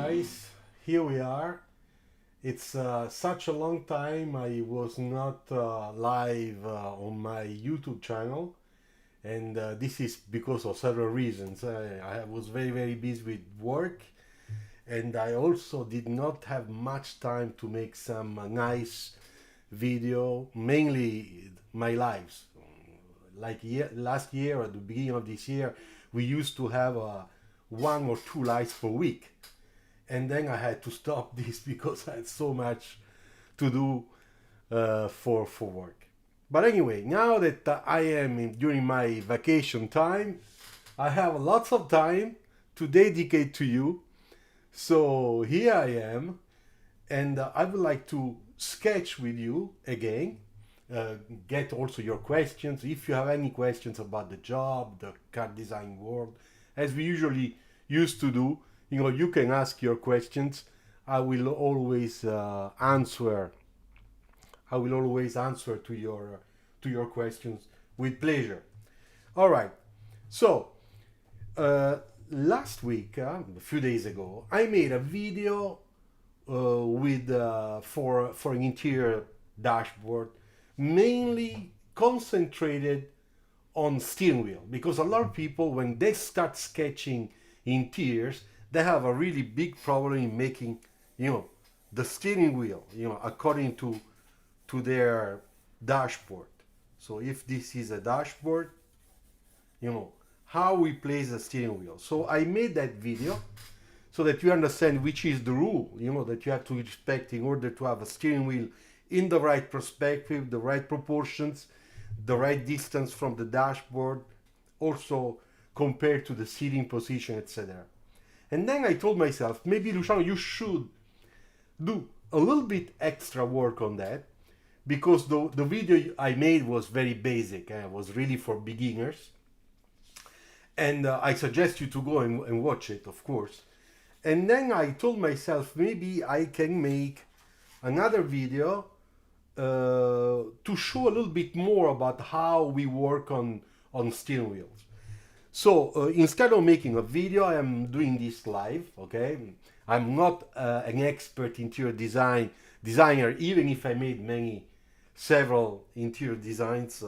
guys, here we are. It's such a long time I was not live on my YouTube channel, and this is because of several reasons. I was very busy with work, and I also did not have much time to make some nice video, mainly my lives. Last year, at the beginning of this year, we used to have one or two lives per week, and then I had to stop this because I had so much to do for work. But anyway, now that I am during my vacation time, I have lots of time to dedicate to you. So here I am, and I would like to sketch with you again. Get also your questions. If you have any questions about the job, the car design world, as we usually used to do, you can ask your questions. I will always answer. I will always answer to your questions with pleasure. All right. So last week, a few days ago, I made a video with for an interior dashboard, mainly concentrated on steering wheel, because a lot of people, when they start sketching interiors, they have a really big problem in making the steering wheel according to their dashboard. So if this is a dashboard, how we place the steering wheel. So I made that video so that you understand which is the rule that you have to respect in order to have a steering wheel in the right perspective, the right proportions, the right distance from the dashboard, also compared to the seating position, etc. And then I told myself, maybe Luciano, you should do a little bit extra work on that, because the video I made was very basic and it was really for beginners. And I suggest you to go and watch it, of course. And then I told myself, maybe I can make another video to show a little bit more about how we work on steering wheels. So instead of making a video, I am doing this live, okay? I'm not an expert interior designer, even if I made several interior designs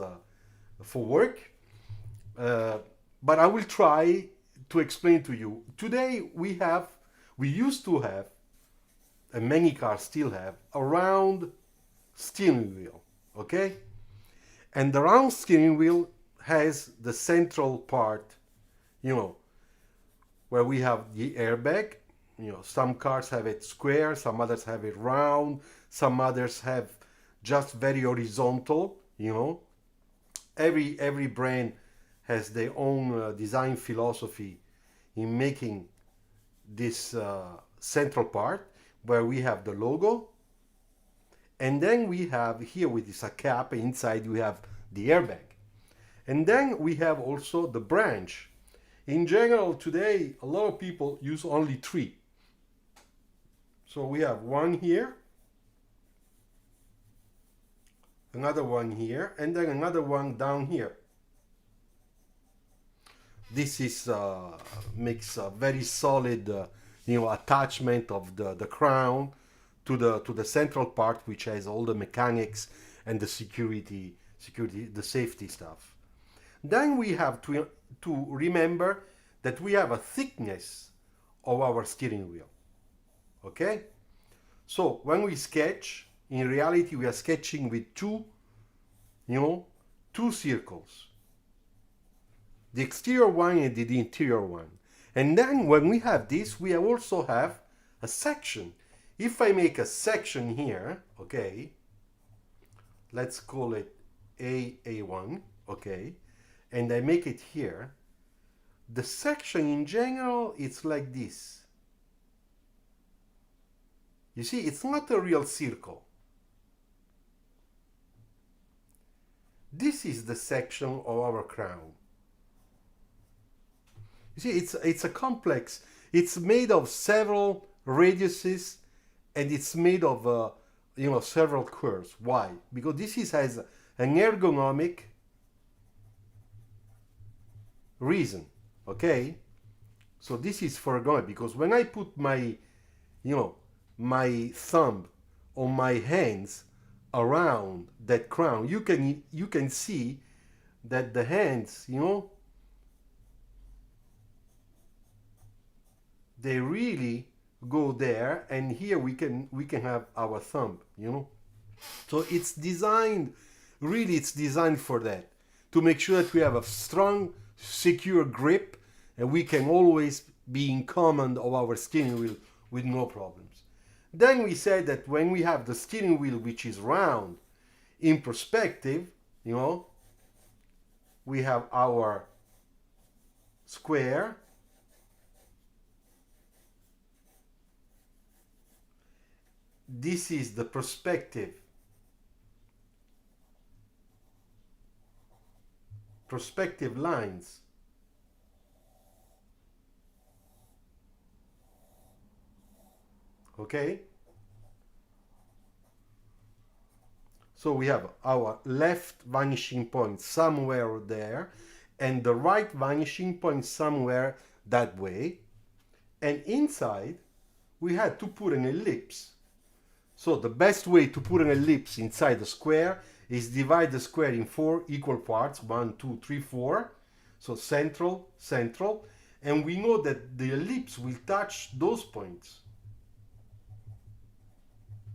for work. But I will try to explain to you. Today we used to have, and many cars still have, a round steering wheel, okay? And the round steering wheel has the central part, where we have the airbag. Some cars have it square, some others have it round, some others have just very horizontal. Every brand has their own design philosophy in making this central part, where we have the logo, and then we have here with this a cap, inside we have the airbag, and then we have also the branch. In general, today a lot of people use only three. So we have one here, another one here, and then another one down here. This is makes a very solid attachment of the crown to the central part, which has all the mechanics and the security, the safety stuff. Then we have to remember that we have a thickness of our steering wheel. Okay? So when we sketch, in reality we are sketching with two circles. The exterior one and the interior one. And then when we have this, we also have a section. If I make a section here, okay, let's call it A1, okay, and I make it here, the section in general, it's like this. You see, it's not a real circle. This is the section of our crown. You see, it's a complex. It's made of several radiuses, and it's made of several curves. Why? Because this has an ergonomic reason. Okay, so this is for ergonomic, because when I put my you know, my thumb on my hands around that crown, you can see that the hands, you know, they really go there, and here we can have our thumb, you know. So it's designed, really it's designed for that, to make sure that we have a strong, secure grip, and we can always be in command of our steering wheel with no problems. Then we said that when we have the steering wheel which is round in perspective, you know, we have our square, this is the perspective lines. Okay, so we have our left vanishing point somewhere there, and the right vanishing point somewhere that way, and inside we had to put an ellipse. So the best way to put an ellipse inside the square is divide the square in 4 equal parts, 1, 2, 3, 4. So central, central, and we know that the ellipse will touch those points.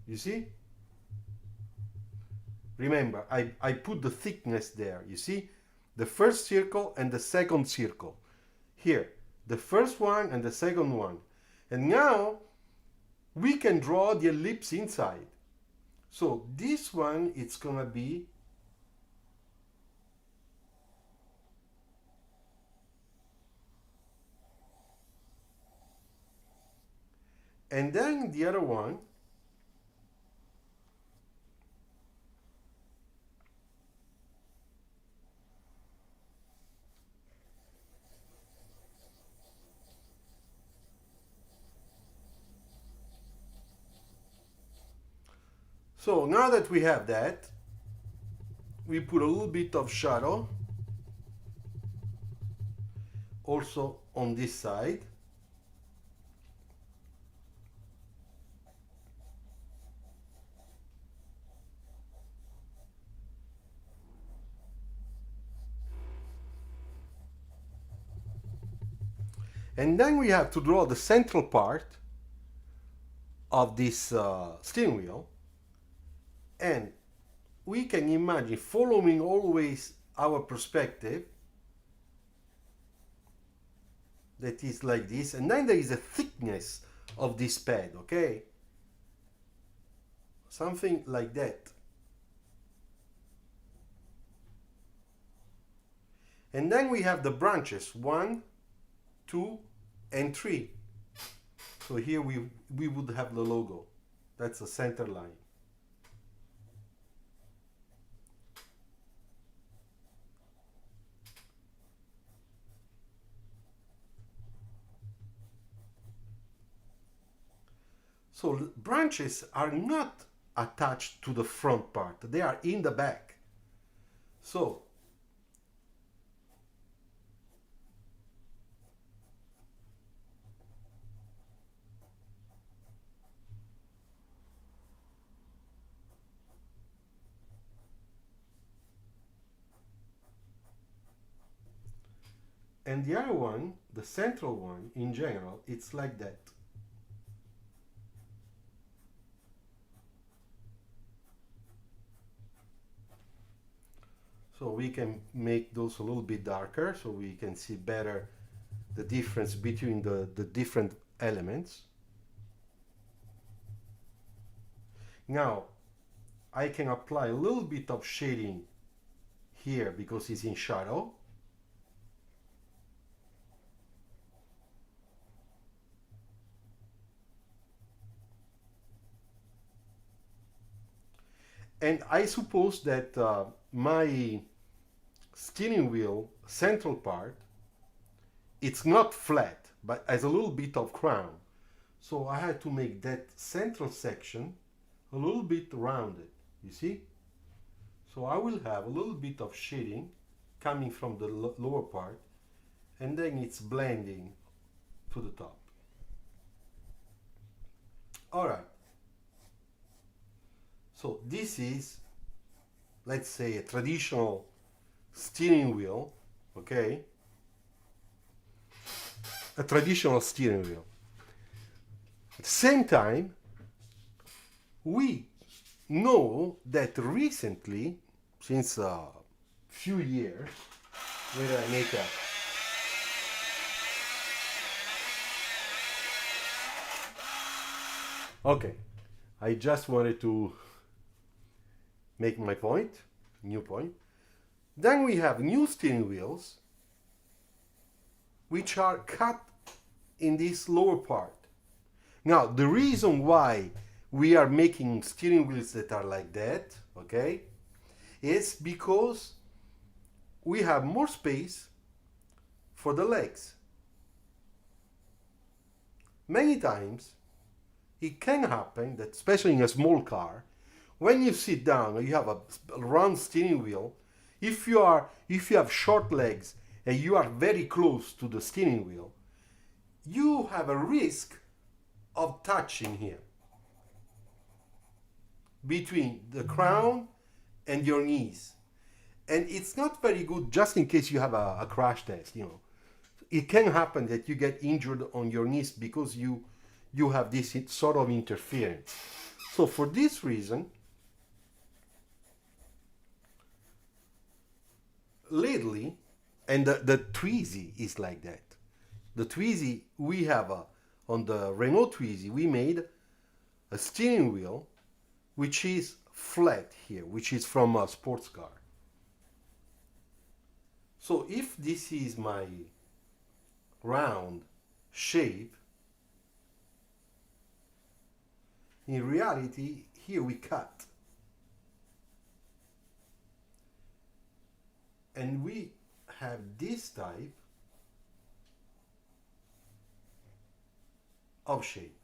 You see? Remember, I put the thickness there, you see? The first circle and the second circle. Here, the first one and the second one. And now we can draw the ellipse inside. So this one, it's gonna be and then the other one, so now that we have that, we put a little bit of shadow also on this side. And then we have to draw the central part of this steering wheel, and we can imagine following always our perspective that is like this, and then there is a thickness of this pad, okay? Something like that. And then we have the branches, 1, 2, and 3. So here we would have the logo. That's the center line. So branches are not attached to the front part, they are in the back. So and the other one, the central one in general, it's like that. So we can make those a little bit darker so we can see better the difference between the different elements. Now I can apply a little bit of shading here because it's in shadow. And I suppose that my steering wheel central part, it's not flat, but has a little bit of crown. So I had to make that central section a little bit rounded, you see? So I will have a little bit of shading coming from the lower part, and then it's blending to the top. All right. So this is, let's say, a traditional steering wheel, okay? A traditional steering wheel. At the same time, we know that recently, since a few years, where I make a okay, I just wanted to make my point, new point. Then we have new steering wheels which are cut in this lower part. Now, the reason why we are making steering wheels that are like that, okay, is because we have more space for the legs. Many times it can happen that, especially in a small car, when you sit down and you have a round steering wheel, if you have short legs and you are very close to the steering wheel, you have a risk of touching here between the crown and your knees. And it's not very good, just in case you have a crash test, you know. It can happen that you get injured on your knees because you have this sort of interference. So for this reason, lately, and the Twizy is like that. The Twizy, we have on the Renault Twizy, we made a steering wheel which is flat here, which is from a sports car. So if this is my round shape, in reality, here we cut. And we have this type of shape.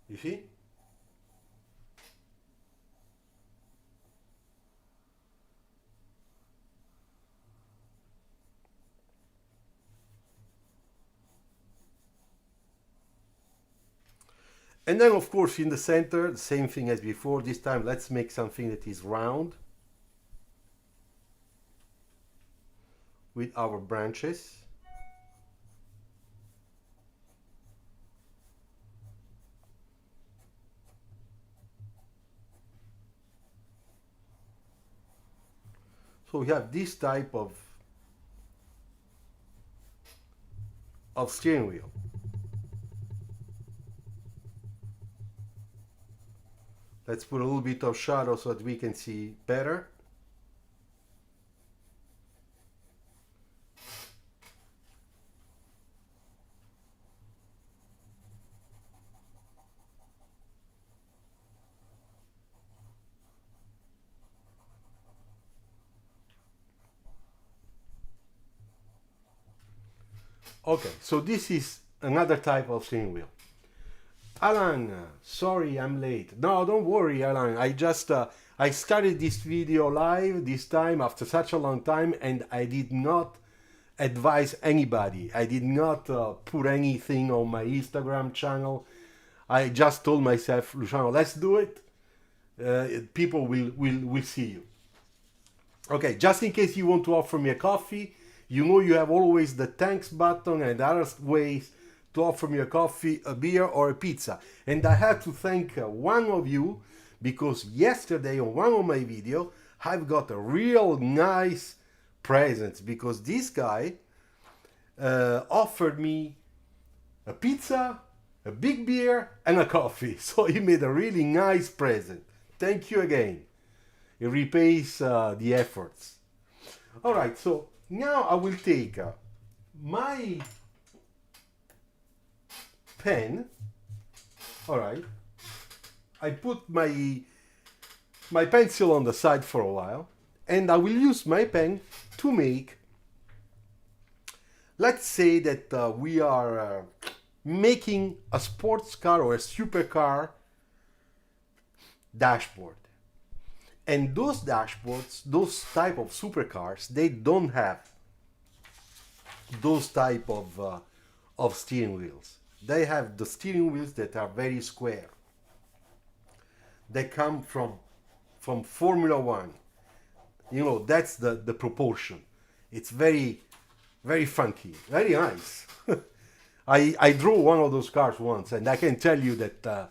You see? And then, of course, in the center, the same thing as before. This time, let's make something that is round with our branches. So we have this type of steering wheel. Let's put a little bit of shadow so that we can see better. Okay, so this is another type of steering wheel. Alan, sorry I'm late. No, don't worry, Alan. I started this video live this time after such a long time, and I did not advise anybody. I did not put anything on my Instagram channel. I just told myself, Luciano, let's do it. People will see you. Okay, just in case you want to offer me a coffee, you know you have always the thanks button and other ways to offer me a coffee, a beer, or a pizza. And I have to thank one of you, because yesterday on one of my videos, I've got a real nice present, because this guy offered me a pizza, a big beer, and a coffee. So he made a really nice present. Thank you again. It repays the efforts. All right, so now I will take my pen. All right, I put my pencil on the side for a while, and I will use my pen to make, let's say that we are making a sports car or a supercar dashboard. And those dashboards, those type of supercars, they don't have those type of steering wheels. They have the steering wheels that are very square. They come from Formula One. You know, that's the proportion. It's very, very funky, very nice. I drove one of those cars once, and I can tell you that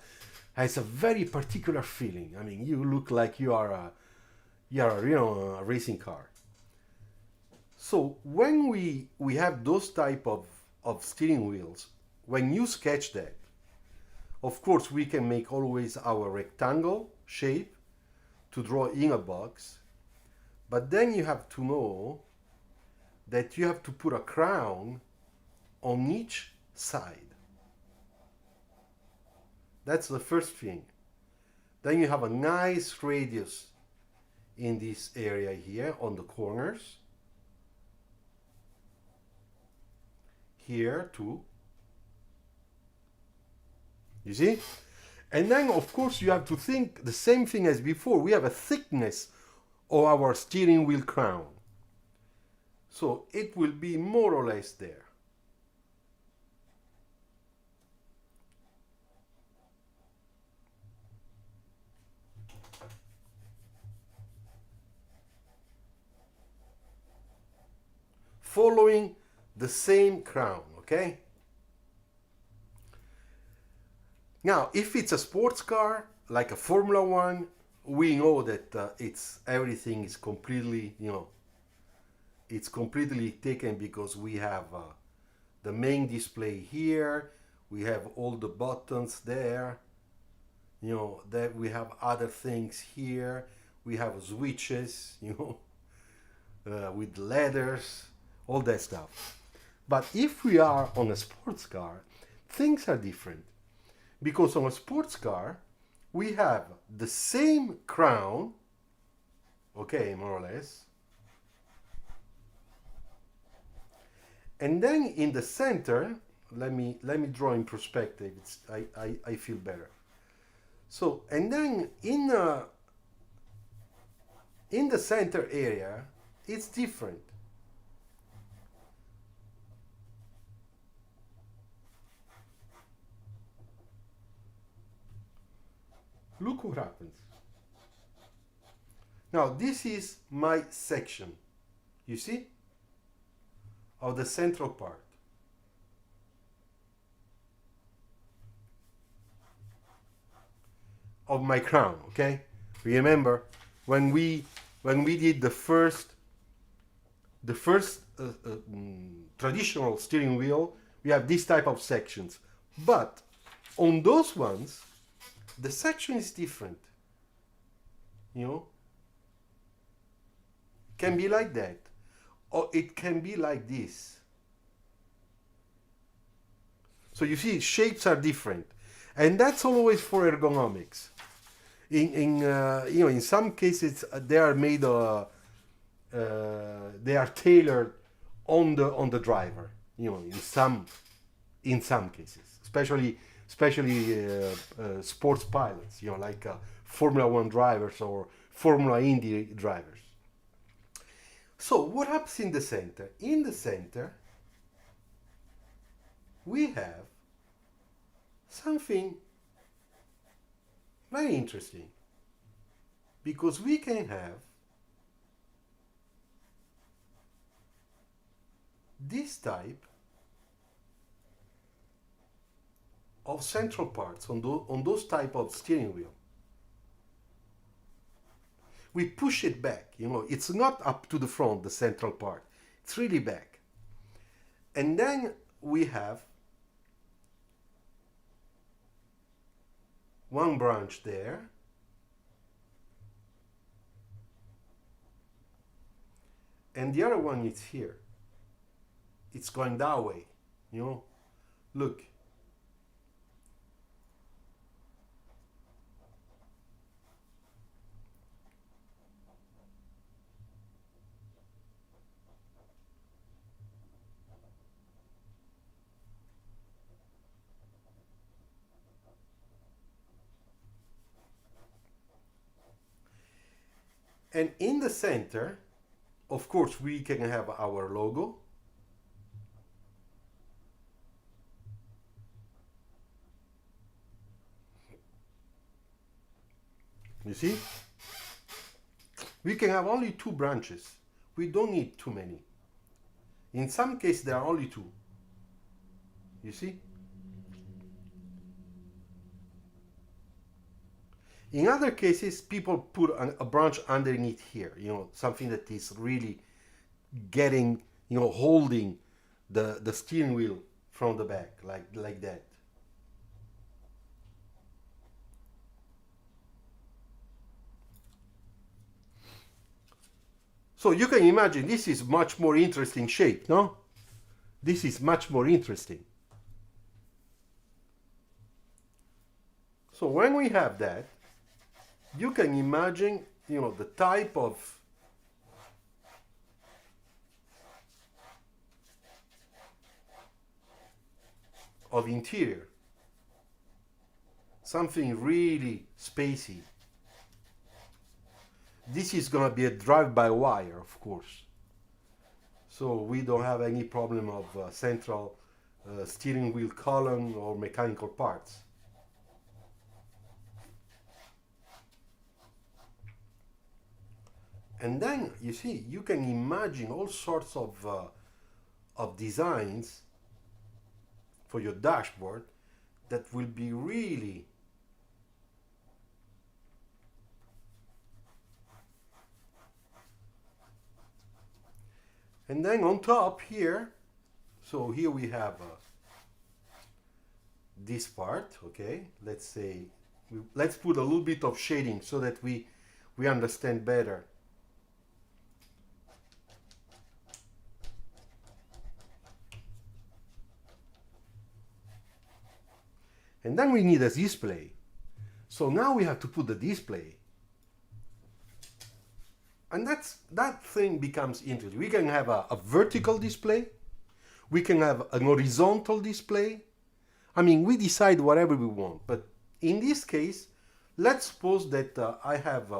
has a very particular feeling. I mean, you look like you are a racing car. So when we have those type of steering wheels, when you sketch that, of course we can make always our rectangle shape to draw in a box, but then you have to know that you have to put a crown on each side. That's the first thing. Then you have a nice radius in this area here on the corners. Here too. You see? And then of course you have to think the same thing as before. We have a thickness of our steering wheel crown. So it will be more or less there. Following the same crown, okay? Now, if it's a sports car, like a Formula One, we know that everything is completely, it's completely taken because we have the main display here, we have all the buttons there, that we have other things here, we have switches, with ladders, all that stuff. But if we are on a sports car, things are different. Because on a sports car, we have the same crown, okay, more or less. And then in the center, let me draw in perspective. I feel better. So, and then in the center area, it's different. Look what happens. Now this is my section, you see, of the central part. Of my crown, okay? Remember when we did the first traditional steering wheel, we have this type of sections, but on those ones the section is different. Can be like that, or it can be like this. So you see, shapes are different, and that's always for ergonomics. In some cases they are made they are tailored on the driver. In some cases, especially sports pilots, like Formula One drivers or Formula Indy drivers. So what happens in the center? In the center, we have something very interesting, because we can have this type of central parts on those type of steering wheel. We push it back, it's not up to the front, the central part, it's really back. And then we have one branch there, and the other one is here. It's going that way, look. And in the center, of course, we can have our logo. You see? We can have only 2 branches. We don't need too many. In some cases, there are only 2. You see? In other cases, people put a branch underneath here, something that is really getting, holding the steering wheel from the back, like that. So you can imagine this is much more interesting shape, no? This is much more interesting. So when we have that, you can imagine, the type of interior. Something really spacey. This is going to be a drive-by-wire, of course. So we don't have any problem of central steering wheel column or mechanical parts. And then, you see, you can imagine all sorts of designs for your dashboard that will be really and then on top here, so here we have this part, okay? Let's say, let's put a little bit of shading so that we understand better. And then we need a display. So now we have to put the display. And that thing becomes interesting. We can have a vertical display. We can have an horizontal display. I mean, we decide whatever we want. But in this case, let's suppose that I have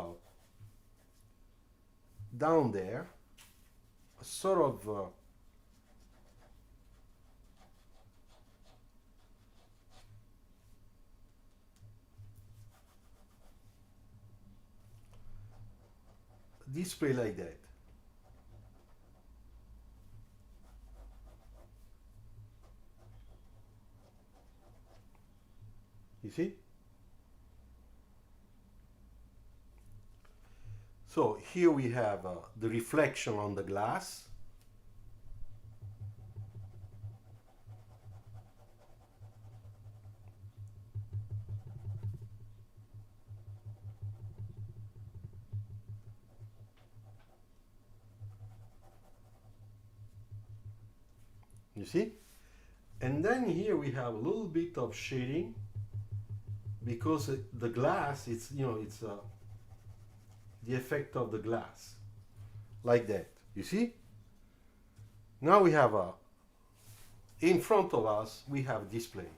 down there a sort of display like that. You see? So here we have the reflection on the glass. You see? And then here we have a little bit of shading because the glass, it's the effect of the glass, like that. You see? Now we have in front of us we have display.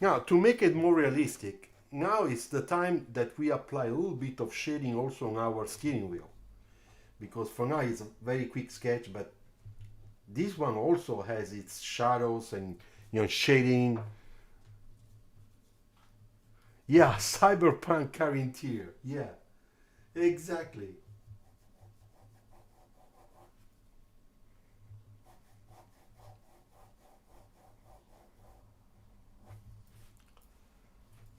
Now to make it more realistic, now it's the time that we apply a little bit of shading also on our steering wheel, because for now it's a very quick sketch, but this one also has its shadows and shading. Yeah, cyberpunk car interior. Yeah, exactly.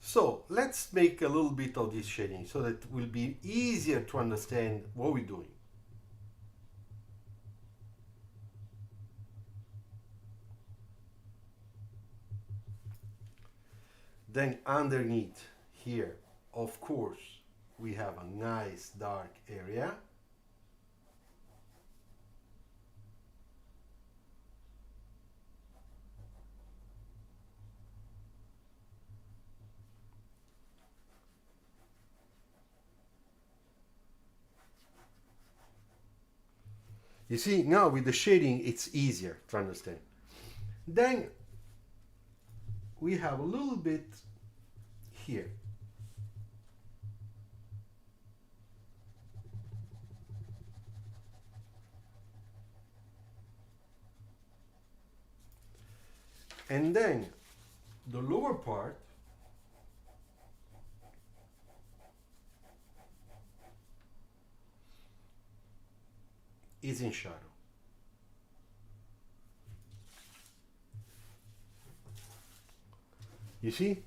So let's make a little bit of this shading so that it will be easier to understand what we're doing. Then underneath here, of course, we have a nice dark area. You see, now with the shading, it's easier to understand. Then we have a little bit here. And then the lower part is in shadow. You see?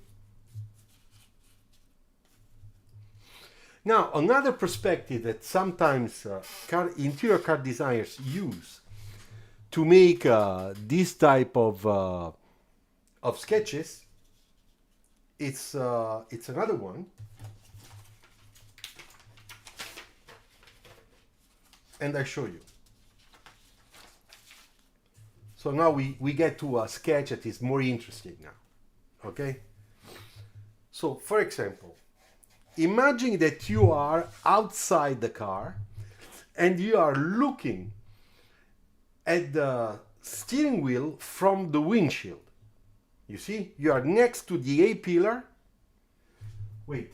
Now, another perspective that sometimes interior car designers use to make this type of sketches, it's another one. And I show you. So now we get to a sketch that is more interesting now. Okay? So, for example, imagine that you are outside the car and you are looking at the steering wheel from the windshield. You see? You are next to the A pillar. Wait.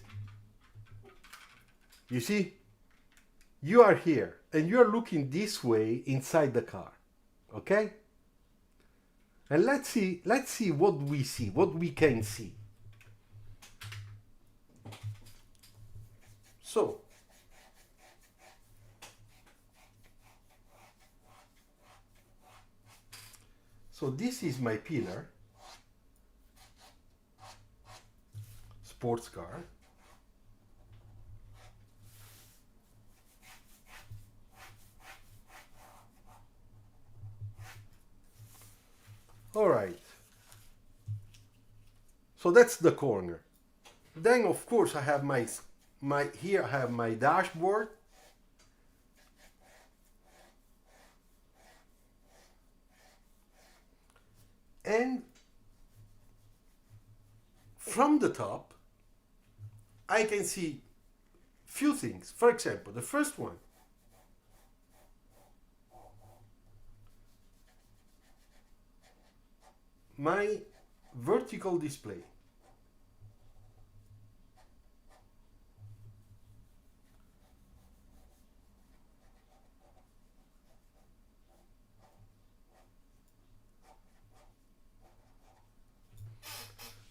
You see? You are here and you are looking this way inside the car. Okay? And let's see what we see, what we can see. So this is my pillar, sports car. All right. So that's the corner. Then of course I have my here I have my dashboard. And from the top I can see few things. For example, the first one, my vertical display.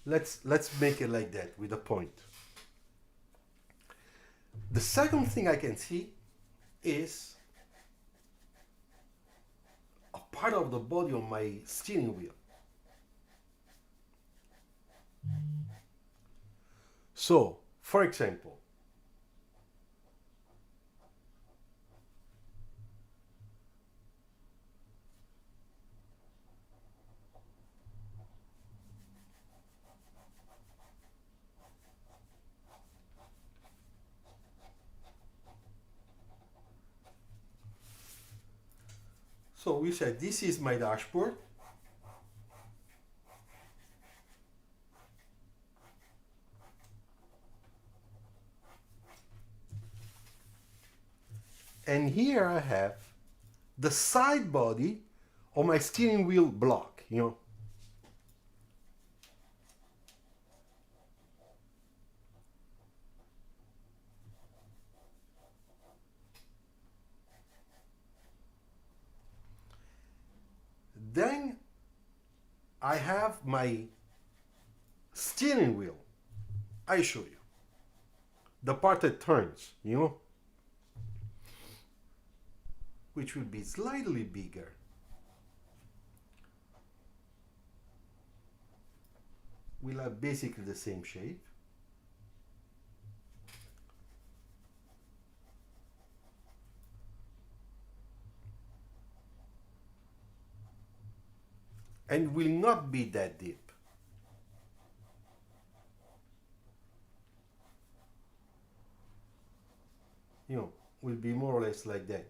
Let's make it like that with a point. The second thing I can see is a part of the body of my steering wheel. So, for example, so we said this is my dashboard. And here I have the side body of my steering wheel block, you know. Then I have my steering wheel. I show you. The part that turns, you know, which will be slightly bigger. Will have basically the same shape. And will not be that deep. You know, will be more or less like that.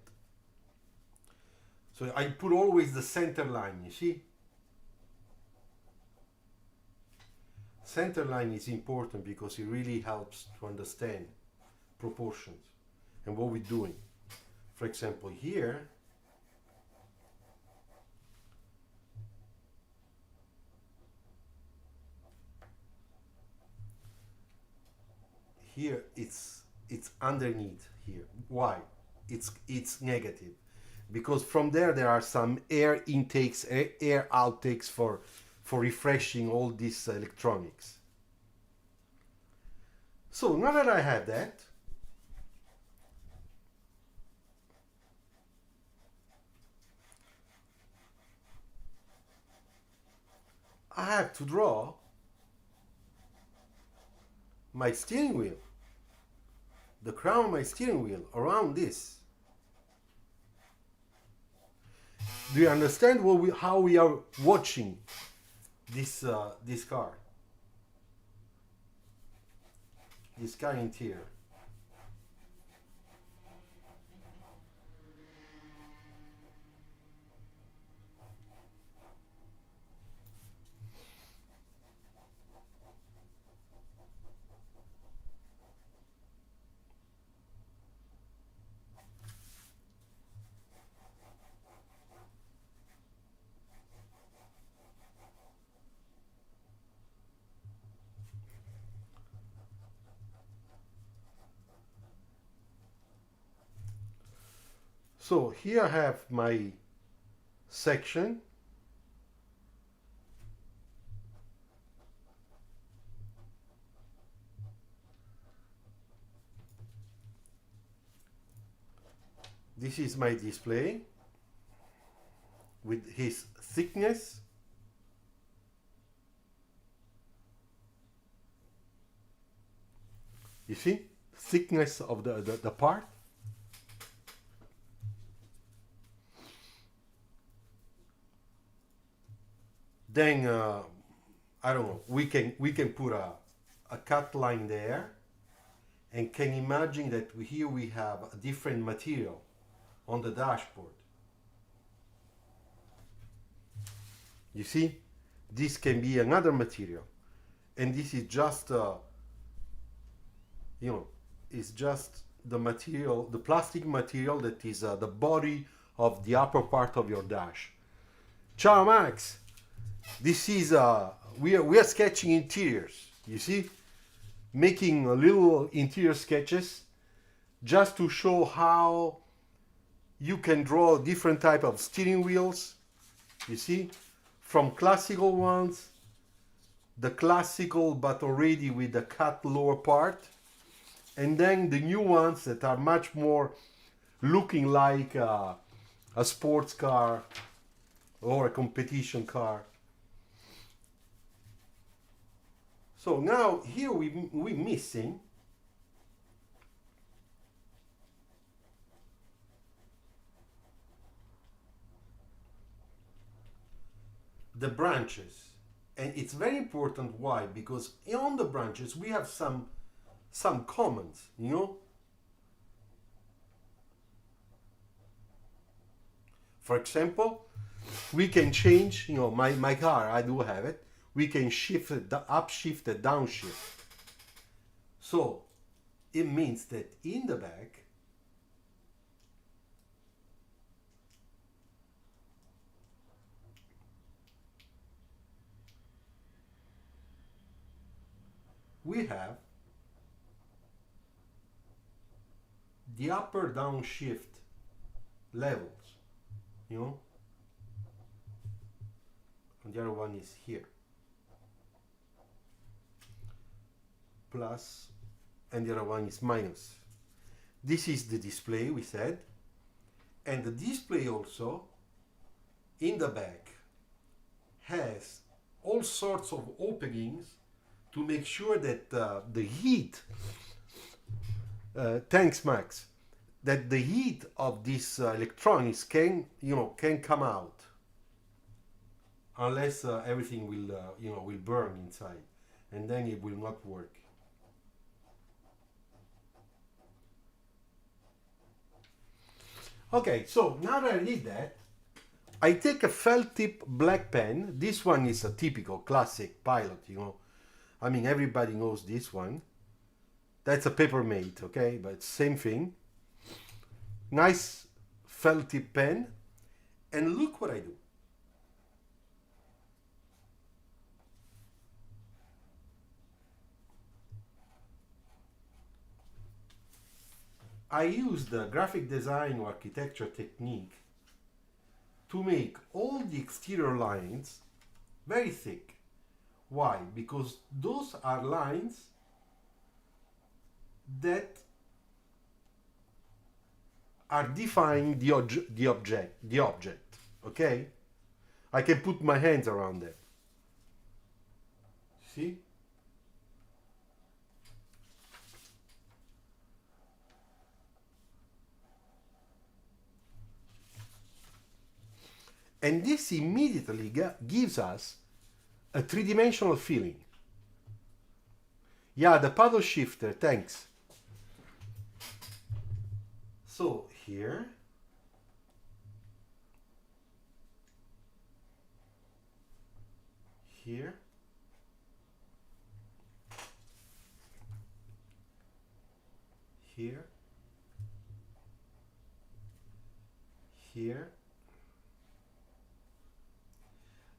So I put always the center line, you see? Center line is important because it really helps to understand proportions and what we're doing. For example, here, here it's underneath here. Why? It's negative because from there are some air intakes, air outtakes for refreshing all these electronics. So now that I have that, I have to draw my steering wheel, the crown of my steering wheel around this. Do you understand how we are watching this car? This car interior. So here I have my section. This is my display with his thickness. You see? Thickness of the part. Then I don't know. We can put a cut line there, and can imagine that here we have a different material on the dashboard. You see, this can be another material, and this is just it's just the material, the plastic material that is the body of the upper part of your dash. Ciao Max. This is we are sketching interiors, you see, making a little interior sketches just to show how you can draw different type of steering wheels, you see, from classical ones, the classical but already with the cut lower part, and then the new ones that are much more looking like a sports car or a competition car. So now here we're missing the branches, and it's very important. Why? Because on the branches we have some comments, you know. For example, we can change, you know, my car, I do have it. We can shift it, upshift and downshift. So it means that in the back we have the upper downshift levels, you know, and the other one is here. Plus, and the other one is minus. This is the display, we said, and the display also in the back has all sorts of openings to make sure that the heat, thanks Max, that the heat of these electronics can come out, unless everything will burn inside, and then it will not work. Okay, so now that I did that, I take a felt tip black pen. This one is a typical classic pilot, you know. I mean, everybody knows this one. That's a Papermate, okay, but same thing. Nice felt tip pen, and look what I do. I use the graphic design or architecture technique to make all the exterior lines very thick. Why? Because those are lines that are defining the object. Okay? I can put my hands around them. See? And this immediately gives us a three-dimensional feeling. Yeah, the paddle shifter, thanks. So here, here, here, here.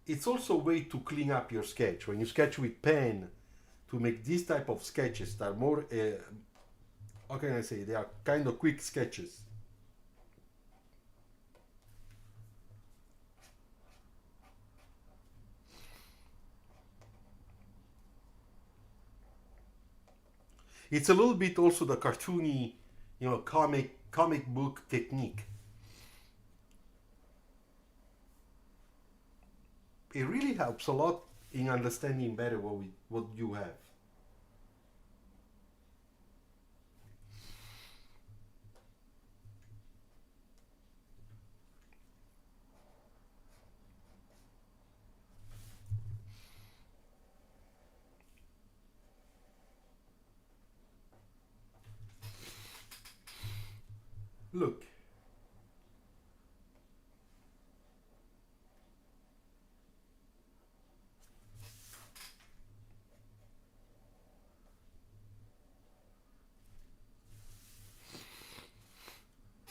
It's also a way to clean up your sketch. When you sketch with pen, to make these type of sketches that are more, how can I say, they are kind of quick sketches. It's a little bit also the cartoony, comic book technique. It really helps a lot in understanding better what you have. Look.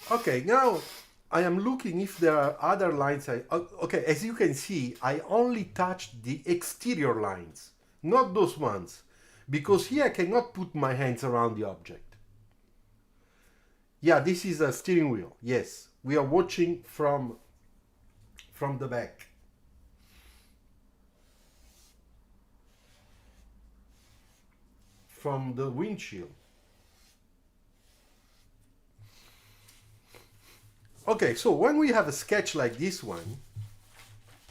Okay, now I am looking if there are other lines. Okay, as you can see, I only touched the exterior lines, not those ones, because here I cannot put my hands around the object. Yeah, this is a steering wheel. Yes, we are watching from the back. From the windshield. Okay, so when we have a sketch like this one,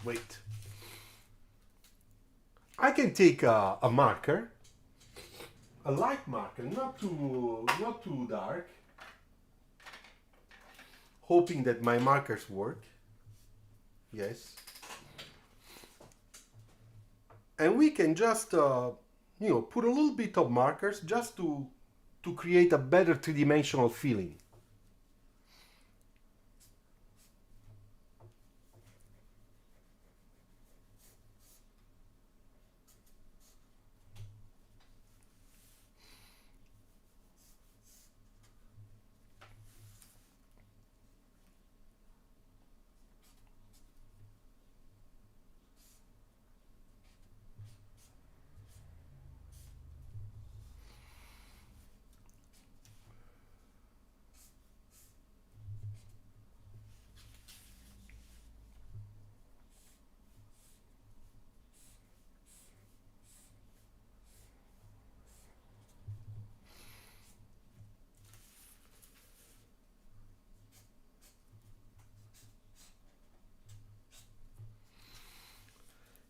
wait, I can take a marker, a light marker, not too dark, hoping that my markers work. Yes. And we can just, put a little bit of markers just to create a better three-dimensional feeling.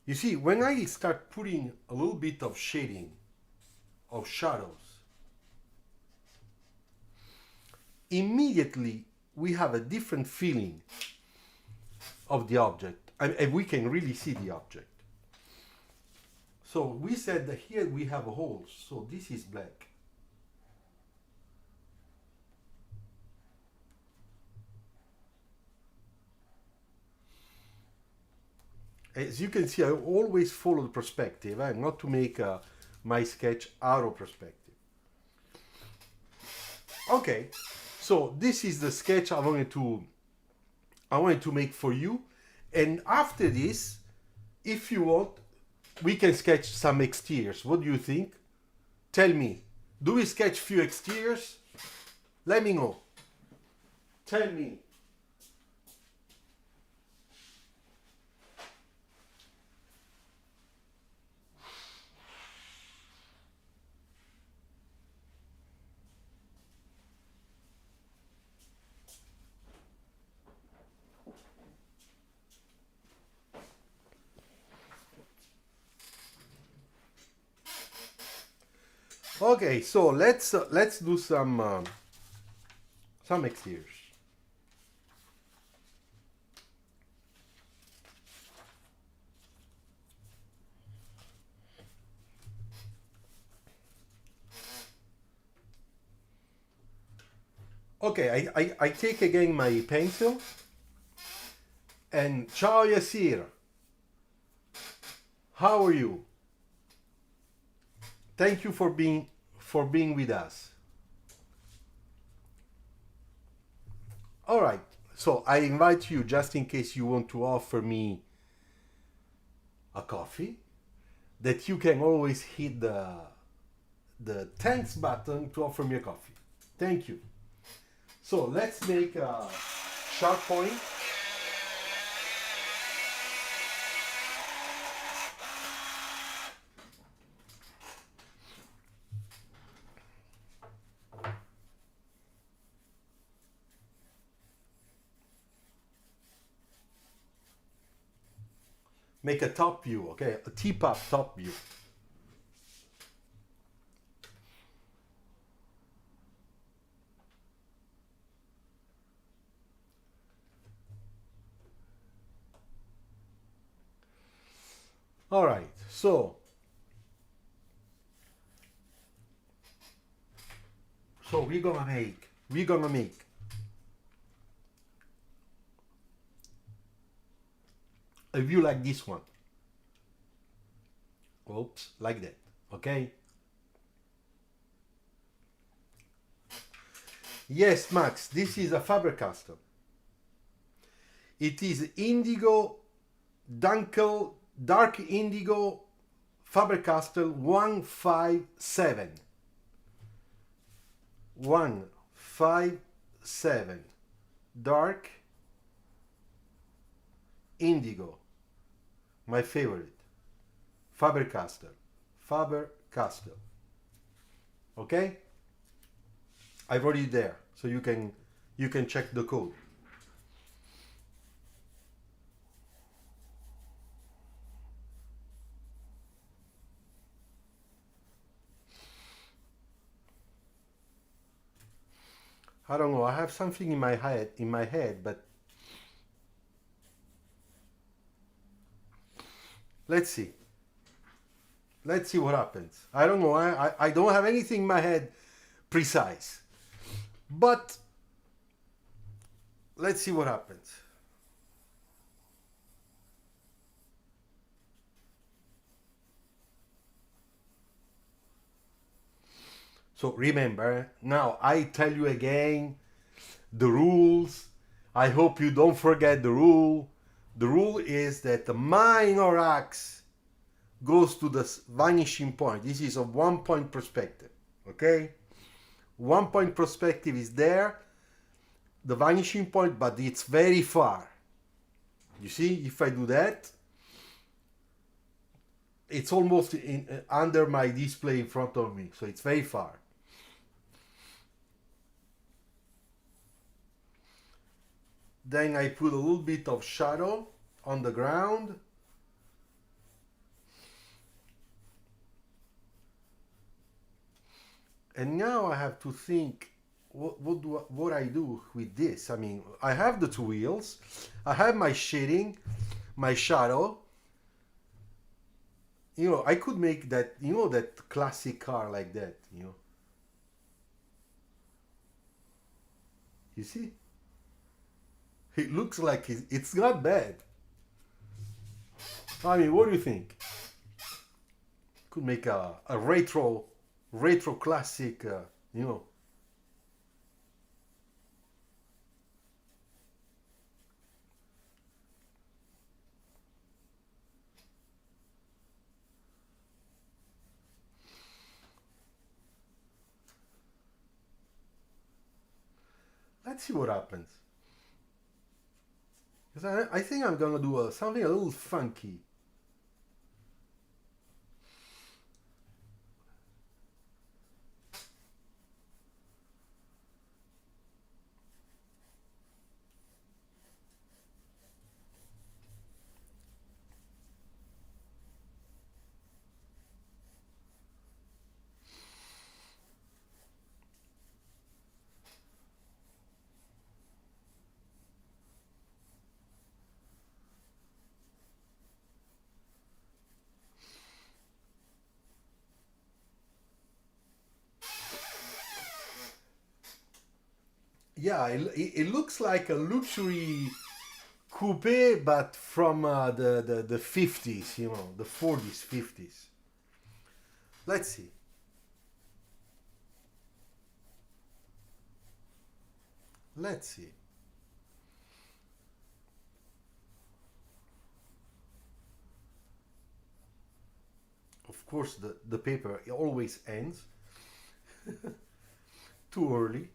You see, when I start putting a little bit of shading, of shadows, immediately we have a different feeling of the object, and we can really see the object. So we said that here we have holes, so this is black. As you can see, I always follow the perspective, not to make my sketch out of perspective. Okay, so this is the sketch I wanted to make for you. And after this, if you want, we can sketch some exteriors. What do you think? Tell me, do we sketch few exteriors? Let me know. Tell me. Okay, so let's do some exteriors. Okay, I take again my pencil and ciao Yasir. How are you? Thank you for being with us. All right. So I invite you just in case you want to offer me a coffee, that you can always hit the thanks button to offer me a coffee. Thank you. So let's make a sharp point. Make a top view, okay? A tip-up top view. All right, so we're gonna make a view like this one. Oops, like that, okay? Yes, Max, this is a Faber-Castell. It is indigo, dark indigo Faber-Castell 157. 157. Dark indigo. My favorite. Faber-Castell. Faber-Castell. Okay? I wrote it there, so you can check the code. I don't know. I have something in my head, but let's see. Let's see what happens. I don't know. I don't have anything in my head precise, but let's see what happens. So remember, now I tell you again the rules. I hope you don't forget the rule. The rule is that the minor axe goes to the vanishing point. This is a 1 point perspective, okay? 1 point perspective is there, the vanishing point, but it's very far. You see, if I do that, it's almost under my display in front of me, so it's very far. Then I put a little bit of shadow on the ground. And now I have to think what I do with this. I mean, I have the two wheels, I have my shading, my shadow. You know, I could make that, you know, that classic car like that, you know. You see? It looks like it's not bad. I mean, what do you think? Could make a retro classic, you know. let's see what happens. Because I think I'm gonna do something a little funky. Yeah, it looks like a luxury coupe, but from the 50s, you know, the 40s, 50s. Let's see. Let's see. Of course, the paper always ends too early.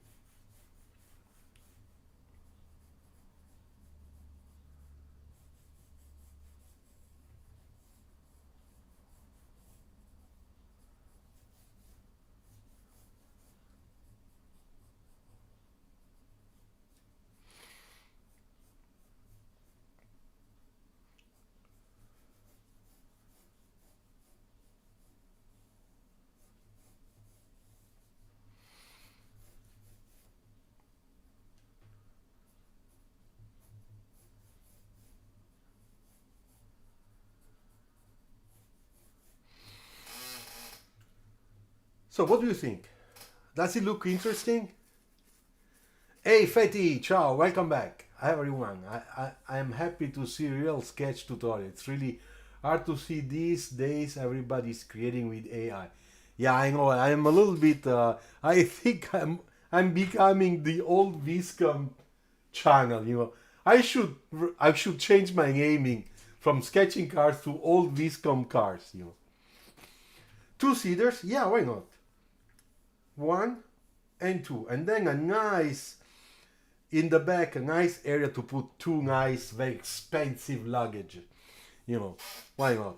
So, what do you think? Does it look interesting? Hey, Fetty, ciao, welcome back. Hi, everyone. I am happy to see real sketch tutorial. It's really hard to see these days everybody's creating with AI. Yeah, I know. I'm a little bit. I think I'm becoming the old Viscom channel. You know, I should change my naming from sketching cars to old Viscom cars. You know, two seaters. Yeah, why not? One and two, and then a nice in the back, a nice area to put two nice, very expensive luggage. You know, why not?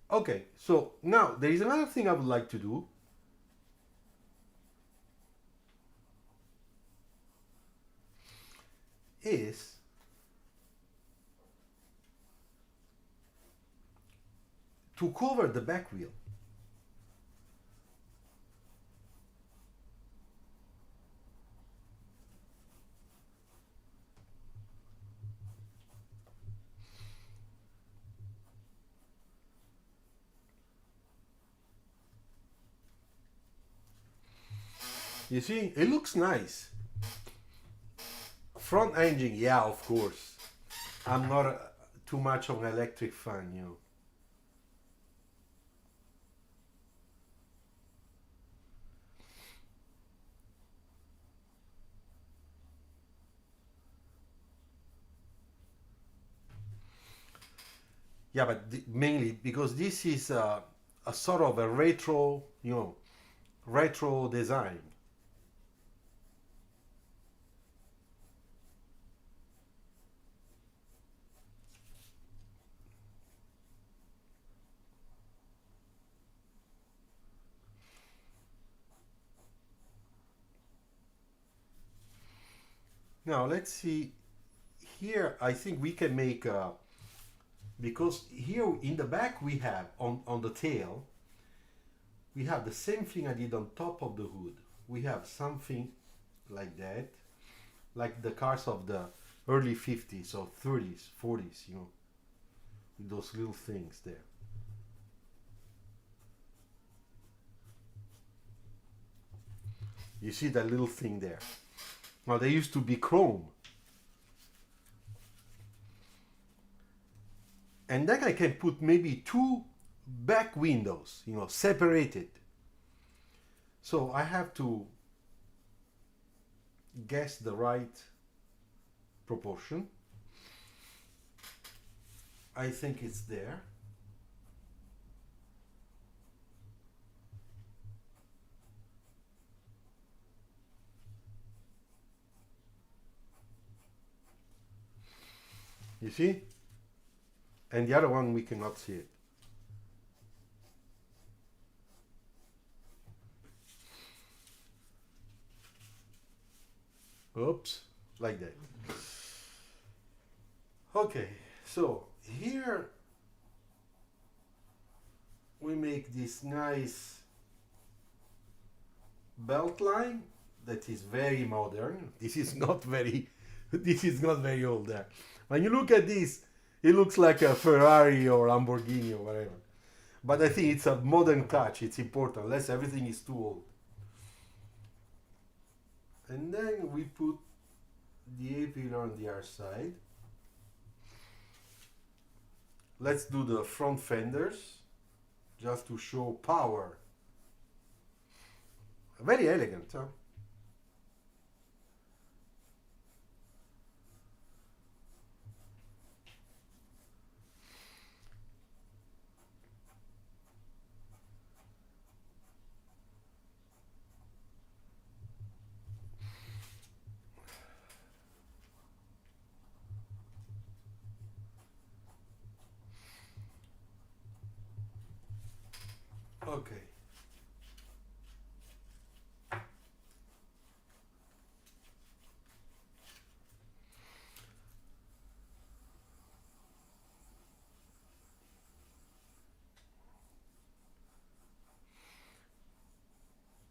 Okay, so now there is another thing I would like to do. Is to cover the back wheel. You see, it looks nice. Front engine, yeah, of course. I'm not too much of an electric fan, you know. Yeah, but mainly because this is a sort of a retro, you know, retro design. Now let's see. Here, I think we can make because here in the back we have on the tail we have the same thing I did on top of the hood. We have something like that, like the cars of the early 50s or 30s, 40s, you know, with those little things there. You see that little thing there? Now they used to be chrome. And then I can put maybe two back windows, you know, separated. So I have to guess the right proportion. I think it's there. You see? And the other one we cannot see it. Oops, like that. Okay, so here we make this nice belt line that is very modern. This is not very old there. When you look at this, it looks like a Ferrari or Lamborghini or whatever. But I think it's a modern touch. It's important, unless everything is too old. And then we put the A-pillar on the other side. Let's do the front fenders, just to show power. Very elegant, huh? Okay.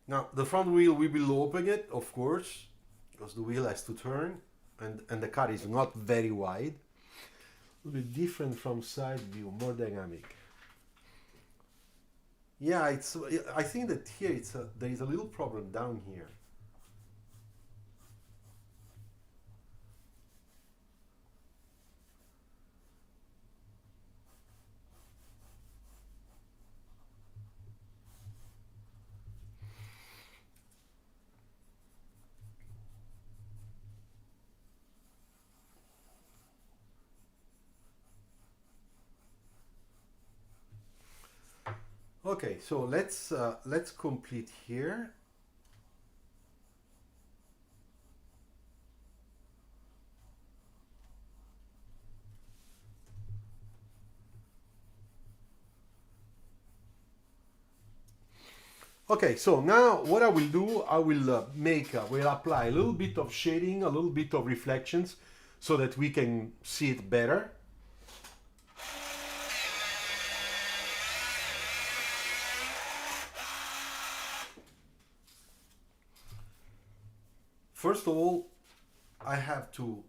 Now the front wheel, we will open it, of course, because the wheel has to turn, and the car is not very wide. A little bit different from side view, more dynamic. Yeah, I think that here there is a little problem down here. Okay, so let's complete here. Okay, so now what I will do, I will will apply a little bit of shading, a little bit of reflections, so that we can see it better. First of all, I have to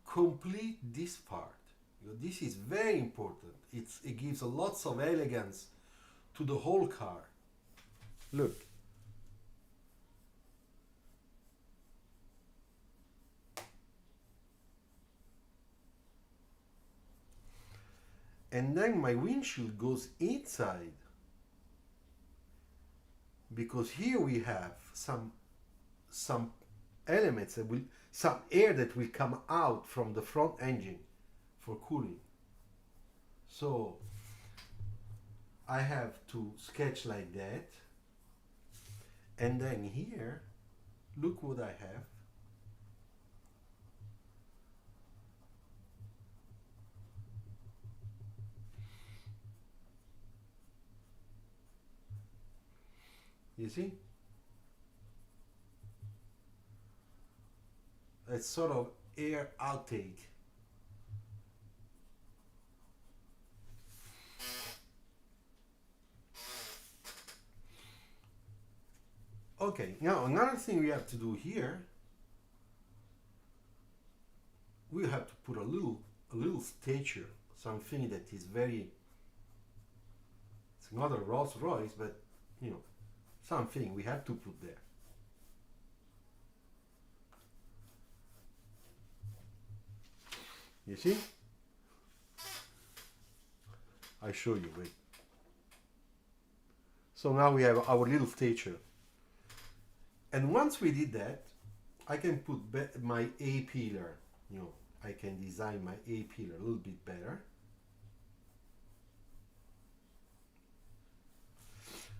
complete this part. This is very important. It gives a lots of elegance to the whole car. Look. And then my windshield goes inside, because here we have some elements that will, some air that will come out from the front engine for cooling. So I have to sketch like that, and then here, look what I have. You see? It's sort of air outtake. Okay, now another thing we have to do here, we have to put a little stature, something that is very, it's not a Rolls Royce, but you know, something we have to put there. You see? I show you, wait. So now we have our little stature. And once we did that, I can put my A pillar, you know, I can design my A pillar a little bit better.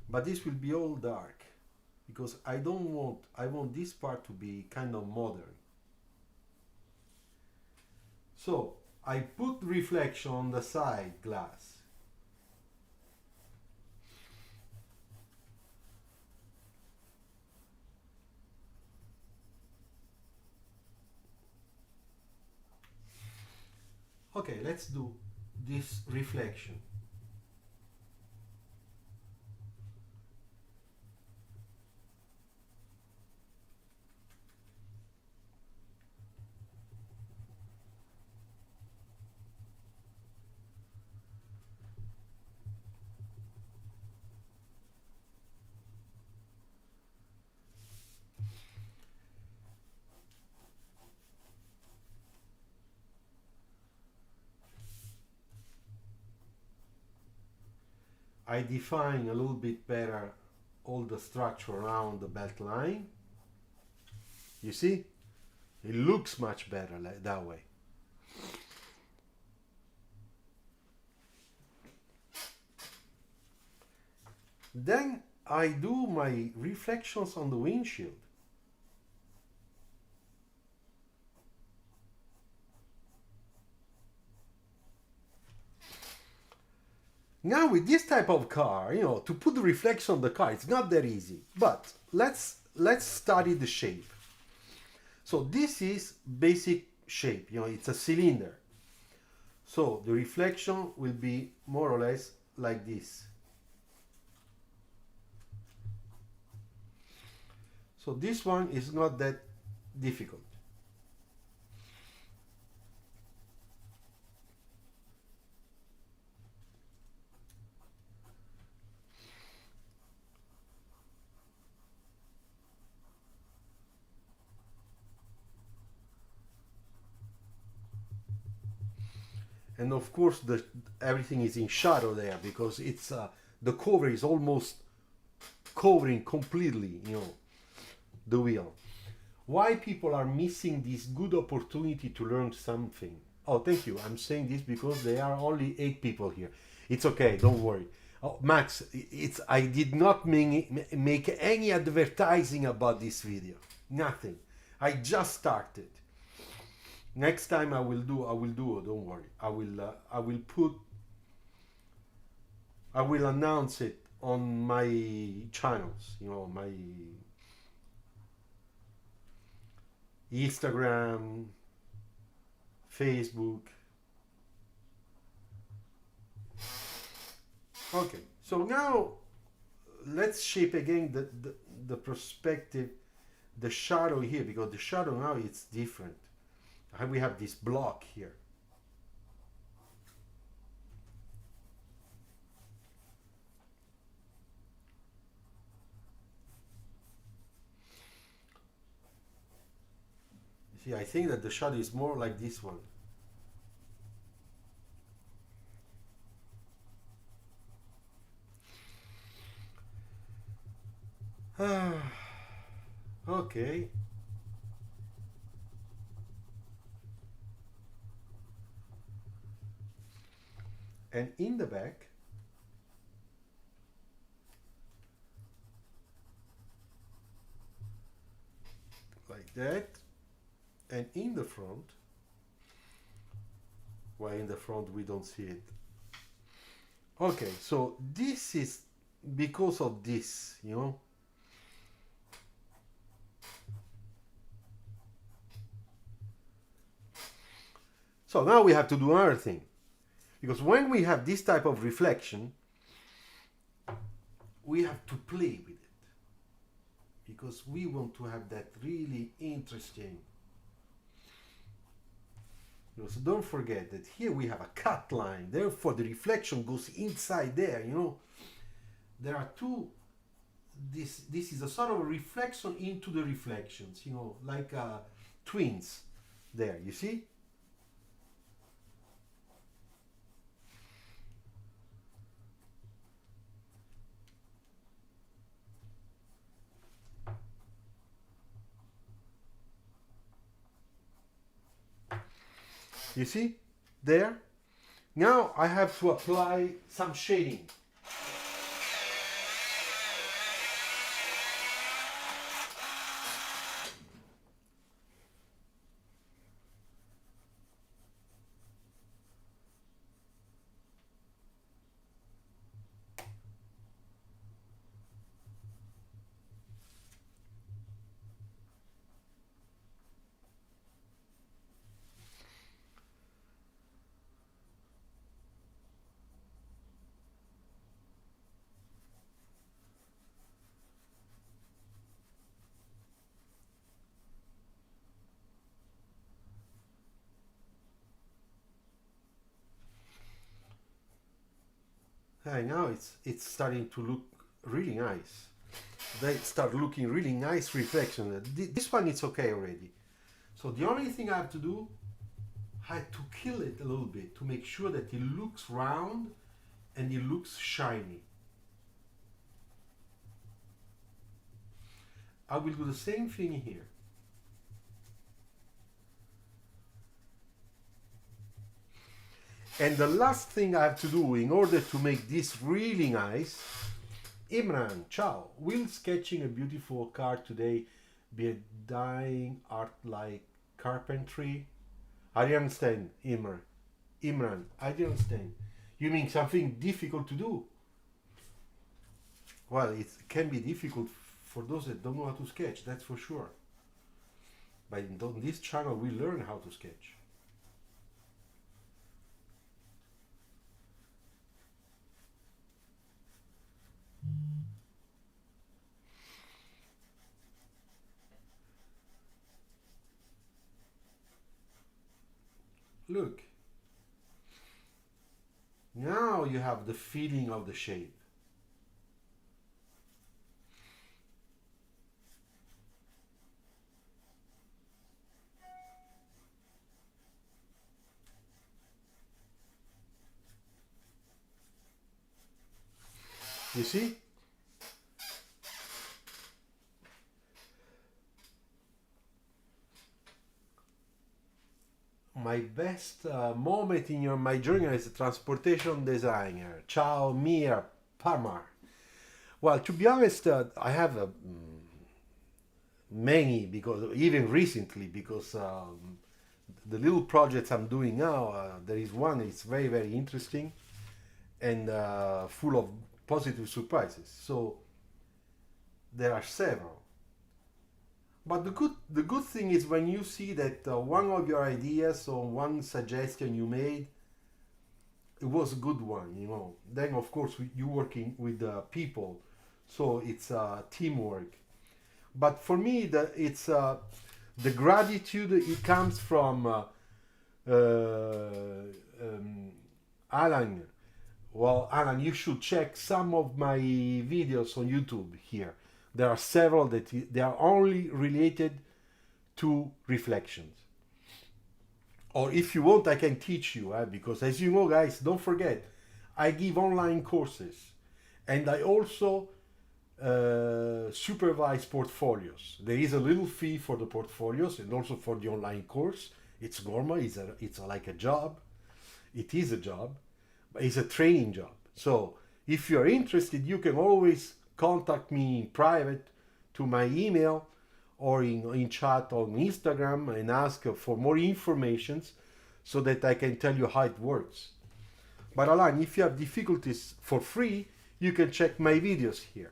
But this will be all dark because I don't want, I want this part to be kind of modern. So I put reflection on the side glass. Okay, let's do this reflection. I define a little bit better all the structure around the belt line. You see? It looks much better like that way. Then I do my reflections on the windshield. Now with this type of car, you know, to put the reflection on the car, it's not that easy. But let's study the shape. So this is basic shape, you know, it's a cylinder. So the reflection will be more or less like this. So this one is not that difficult. And of course everything is in shadow there because it's the cover is almost covering completely, you know, the wheel. Why people are missing this good opportunity to learn something? Oh, thank you. I'm saying this because there are only 8 people here. It's okay, don't worry. Oh, Max, it's I did not make any advertising about this video. Nothing. I just started. Next time I will do, don't worry. I will announce it on my channels, you know, my Instagram, Facebook. Okay, so now let's shape again the perspective, the shadow here, because the shadow now it's different. We have this block here. See, I think that the shadow is more like this one. Okay. And in the back, like that, and in the front, well, in the front we don't see it. Okay, so this is because of this, you know. So now we have to do another thing, because when we have this type of reflection, we have to play with it, because we want to have that really interesting. So don't forget that here we have a cut line, therefore the reflection goes inside there, you know. There are two, this is a sort of a reflection into the reflections, you know, like twins there, you see? You see? There. Now I have to apply some shading. Now it's starting to look really nice. They start looking really nice reflection. This one it's okay already. So the only thing I have to do, I had to kill it a little bit to make sure that it looks round and it looks shiny. I will do the same thing here. And the last thing I have to do in order to make this really nice, Imran, ciao. Will sketching a beautiful car today be a dying art like carpentry? I didn't understand, Imran. Imran, I didn't understand. You mean something difficult to do? Well, it can be difficult for those that don't know how to sketch, that's for sure. But on this channel we learn how to sketch. Look, now you have the feeling of the shape. You see? My best moment in my journey as a transportation designer. Ciao, Mia Parmar. Well, to be honest, I have many, because even recently, because the little projects I'm doing now, there is one, it's very, very interesting and full of positive surprises. So there are several. But the good thing is when you see that one of your ideas or one suggestion you made, it was a good one, you know. Then of course you working with people, so it's teamwork. But for me, it's the gratitude. It comes from Alan. Well, Alan, you should check some of my videos on YouTube here. There are several that they are only related to reflections. Or if you want, I can teach you, because as you know, guys, don't forget, I give online courses and I also supervise portfolios. There is a little fee for the portfolios and also for the online course. It's normal, it's like a job. It is a job, but it's a training job. So if you're interested, you can always contact me in private to my email or in chat on Instagram and ask for more information so that I can tell you how it works. But Alan, if you have difficulties for free, you can check my videos here.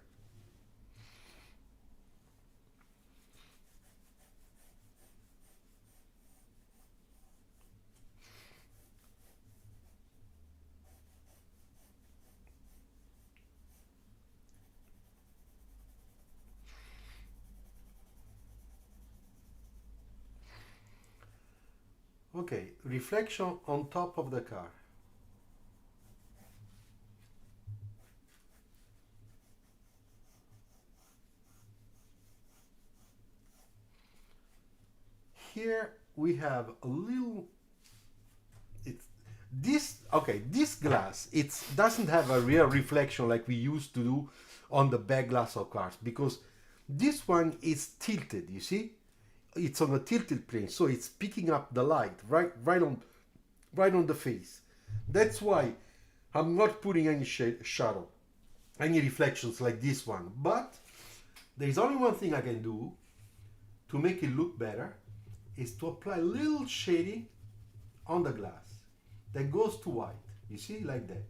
Okay, reflection on top of the car. Here we have a little, this glass, it doesn't have a real reflection like we used to do on the back glass of cars, because this one is tilted, you see? It's on a tilted plane, so it's picking up the light right right on the face. That's why I'm not putting any shadow, any reflections like this one. But there is only one thing I can do to make it look better, is to apply a little shading on the glass that goes to white. You see, like that.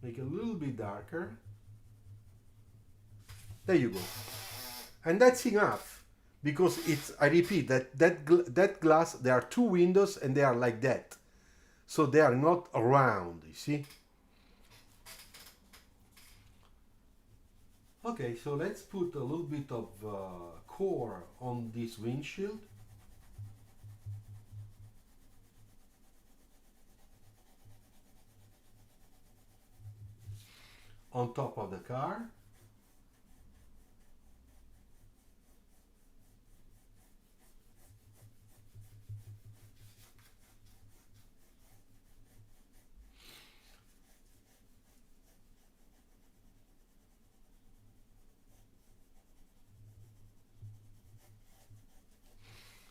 Make it a little bit darker. There you go. And that's enough, because it's, I repeat, that glass, there are two windows and they are like that. So they are not round, you see? Okay, so let's put a little bit of core on this windshield. On top of the car.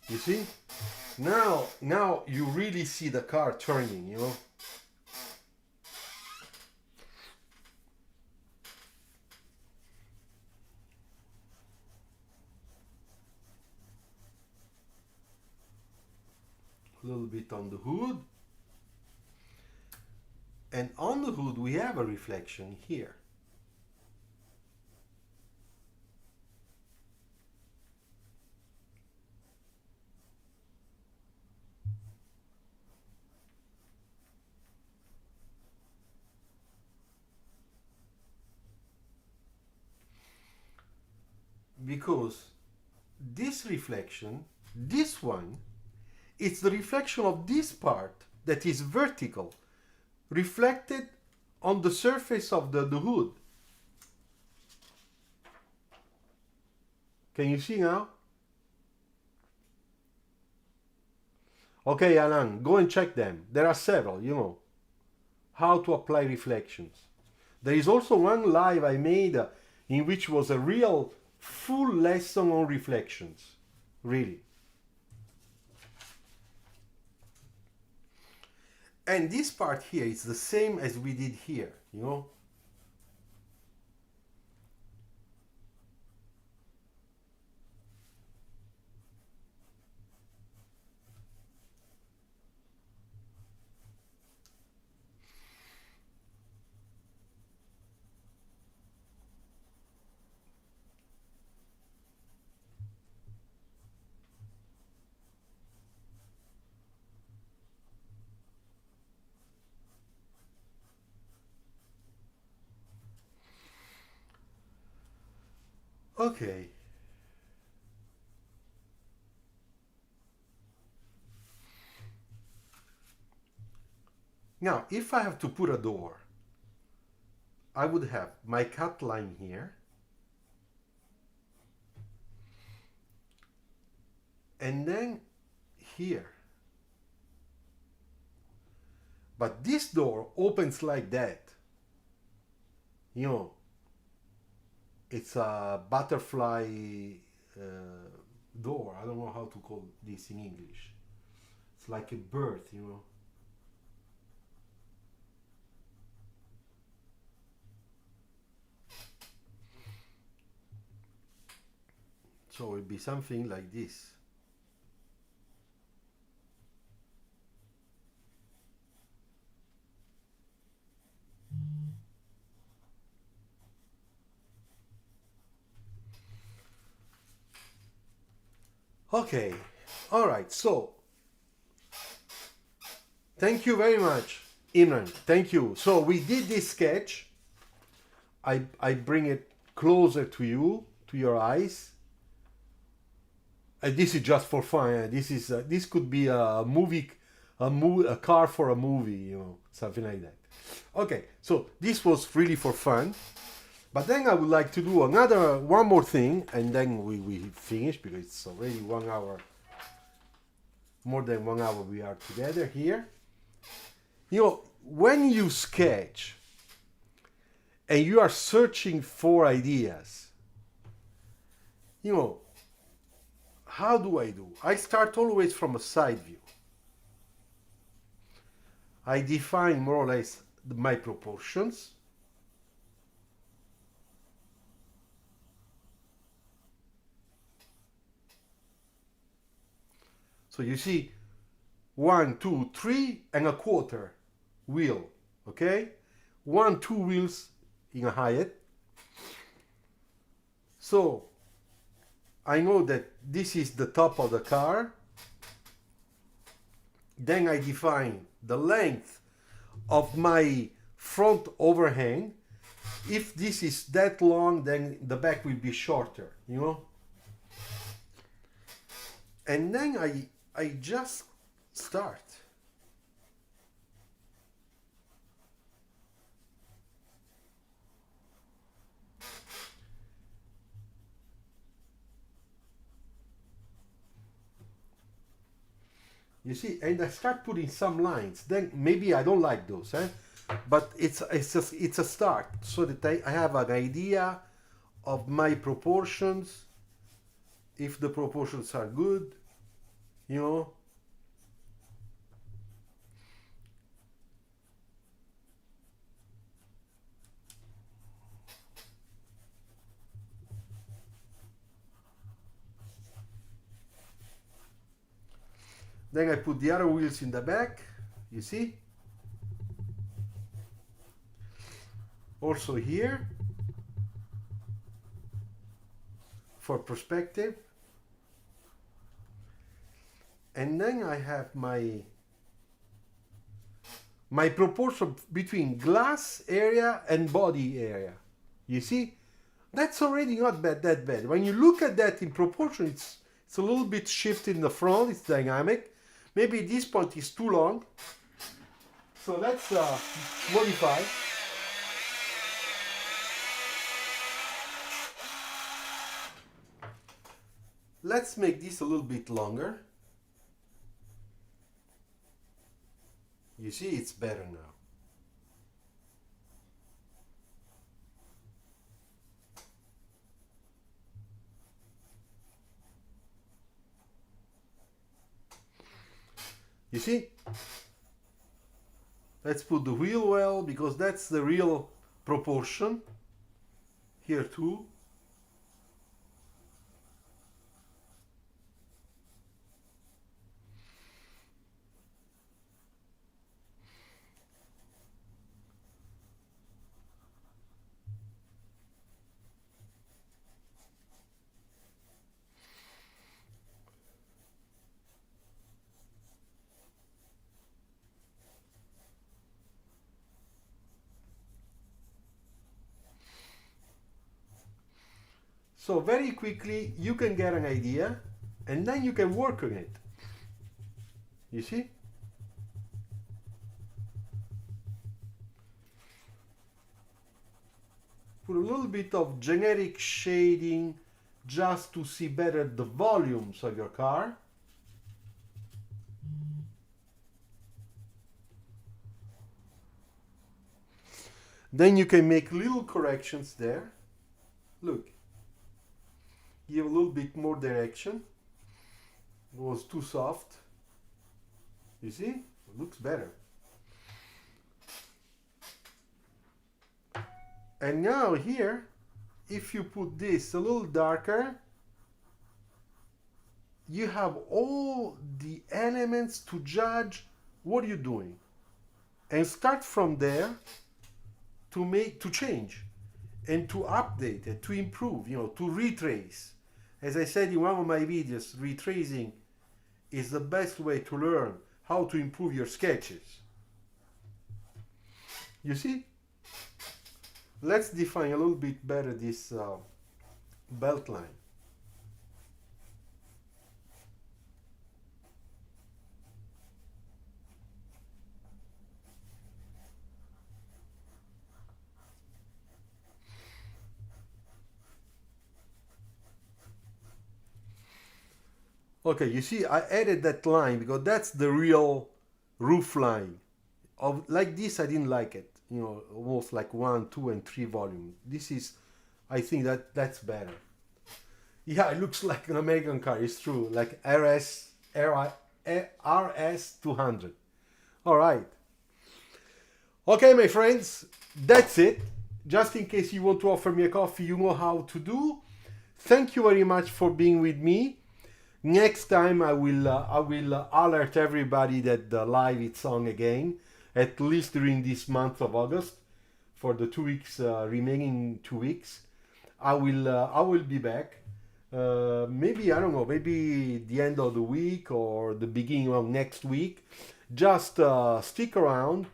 You see? Now you really see the car turning, you know? A little bit on the hood. And on the hood we have a reflection here. Because this reflection, this one, it's the reflection of this part that is vertical, reflected on the surface of the hood. Can you see now? Okay, Alan, go and check them. There are several, you know, how to apply reflections. There is also one live I made in which was a real full lesson on reflections, really. And this part here is the same as we did here, you know. Okay. Now, if I have to put a door, I would have my cut line here, and then here. But this door opens like that. You know, it's a butterfly door. I don't know how to call this in English. It's like a bird, you know. So it'd be something like this. Okay, all right, so thank you very much, Imran. Thank you. So we did this sketch. I bring it closer to you, to your eyes. This is just for fun. This could be a movie, a car for a movie, you know, something like that. Okay, so this was really for fun. But then I would like to do one more thing, and then we finish, because it's already 1 hour, more than 1 hour we are together here. You know, when you sketch and you are searching for ideas, you know, how do? I start always from a side view. I define more or less my proportions. So you see 1, 2, 3 and a quarter wheel, okay? 1, 2 wheels in a height. So I know that this is the top of the car. Then I define the length of my front overhang. If this is that long, then the back will be shorter, you know? And then I just start. You see, and I start putting some lines. Then maybe I don't like those, but it's a start, so that I have an idea of my proportions. If the proportions are good, you know. Then I put the other wheels in the back, you see. Also here, for perspective. And then I have my proportion between glass area and body area. You see, that's already not that bad. When you look at that in proportion, it's a little bit shifted in the front. It's dynamic. Maybe this point is too long. So let's modify. Let's make this a little bit longer. You see, it's better now. You see? Let's put the wheel well, because that's the real proportion. Here too. So very quickly you can get an idea, and then you can work on it. You see? Put a little bit of generic shading just to see better the volumes of your car. Then you can make little corrections there. Look. Give a little bit more direction. It was too soft. You see? It looks better. And now here, if you put this a little darker, you have all the elements to judge what you're doing. And start from there to change and to update it, to improve, you know, to retrace. As I said in one of my videos, retracing is the best way to learn how to improve your sketches. You see? Let's define a little bit better this belt line. Okay, you see, I added that line because that's the real roof line. Like this, I didn't like it. You know, almost like 1, 2, and 3 volume. This is, I think that's better. Yeah, it looks like an American car. It's true, like RS 200. All right. Okay, my friends, that's it. Just in case you want to offer me a coffee, you know how to do. Thank you very much for being with me. Next time I will alert everybody that the live is on again, at least during this month of August, for the 2 weeks remaining 2 weeks. I will be back. Maybe I don't know, maybe the end of the week or the beginning of next week. Just stick around.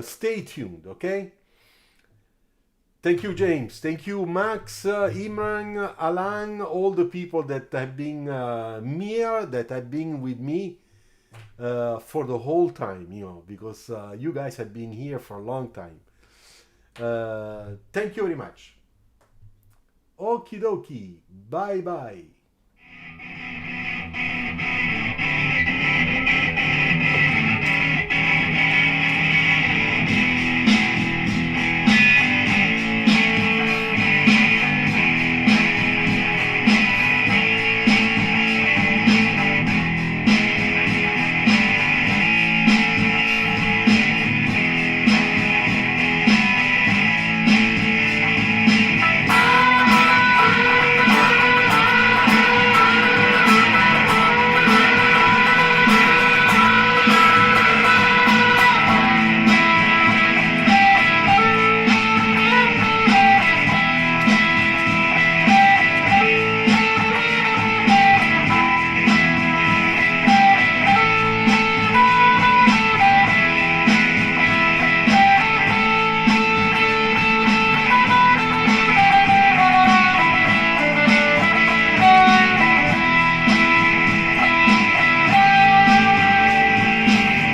Stay tuned, okay? Thank you, James. Thank you, Max, Imran, Alan, all the people that have been here, that have been with me for the whole time, you know, because you guys have been here for a long time. Thank you very much. Okie dokie. Bye bye.